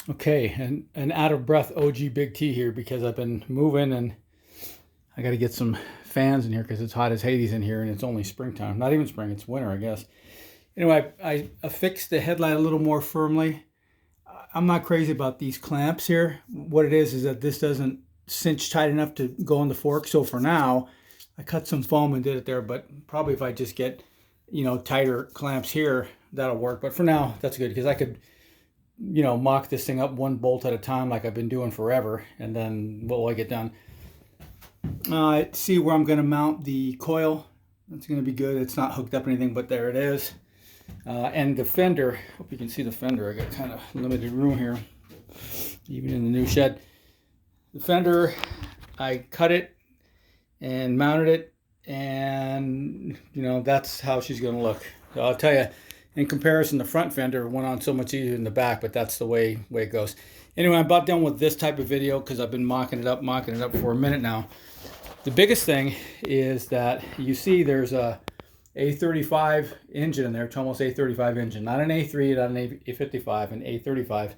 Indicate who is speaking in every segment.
Speaker 1: Okay, and an out of breath OG Big T here because I've been moving and I got to get some fans in here because it's hot as Hades in here and it's only springtime. Not even spring, it's winter, I guess. Anyway, I affixed the headlight a little more firmly. I'm not crazy about these clamps here. What it is that this doesn't cinch tight enough to go on the fork. So for now, I cut some foam and did it there, but probably if I just get, tighter clamps here, that'll work. But for now, that's good because I could mock this thing up one bolt at a time like I've been doing forever. And then what will I get done? See where I'm going to mount the coil. That's going to be good. It's not hooked up or anything, but there it is. And the fender, hope you can see the fender. I got kind of limited room here, even in the new shed. The fender, I cut it and mounted it, and that's how she's going to look. So I'll tell you, in comparison, the front fender went on so much easier than the back, but that's the way it goes. Anyway, I'm about done with this type of video because I've been mocking it up for a minute now. The biggest thing is that you see there's a A35 engine in there, Tomos A35 engine, not an A3, not an A55, an A35.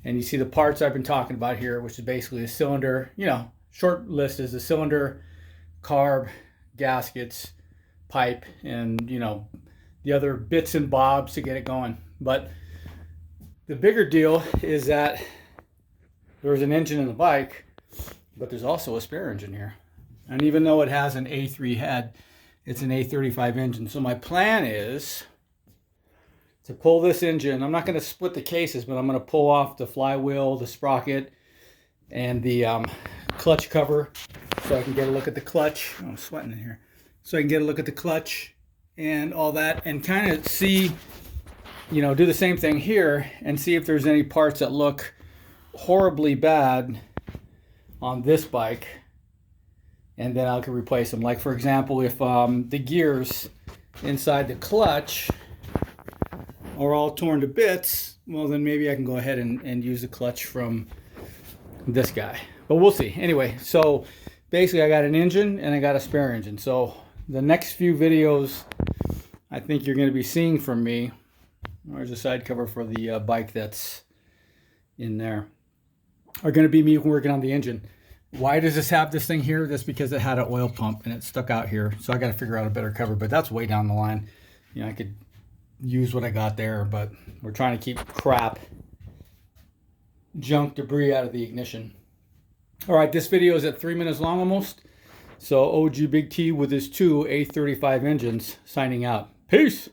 Speaker 1: And you see the parts I've been talking about here, which is basically a cylinder, short list is a cylinder, carb, gaskets, pipe, and the other bits and bobs to get it going. But the bigger deal is that there's an engine in the bike, but there's also a spare engine here. And even though it has an A3 head, it's an A35 engine. So my plan is to pull this engine. I'm not going to split the cases, but I'm going to pull off the flywheel, the sprocket, and the clutch cover so I can get a look at the clutch. Oh, I'm sweating in here. So I can get a look at the clutch and all that and kind of see, do the same thing here and see if there's any parts that look horribly bad on this bike. And then I can replace them. Like, for example, if the gears inside the clutch are all torn to bits, well, then maybe I can go ahead and use the clutch from this guy. But we'll see. Anyway, so basically I got an engine and I got a spare engine. So the next few videos I think you're going to be seeing from me, there's a side cover for the bike that's in there, are going to be me working on the engine. Why does this have this thing here? That's because it had an oil pump and it stuck out here. So I got to figure out a better cover, but that's way down the line. I could use what I got there, but we're trying to keep crap, junk, debris out of the ignition. All right, this video is at 3 minutes long almost. So OG Big T with his two A35 engines signing out. Peace.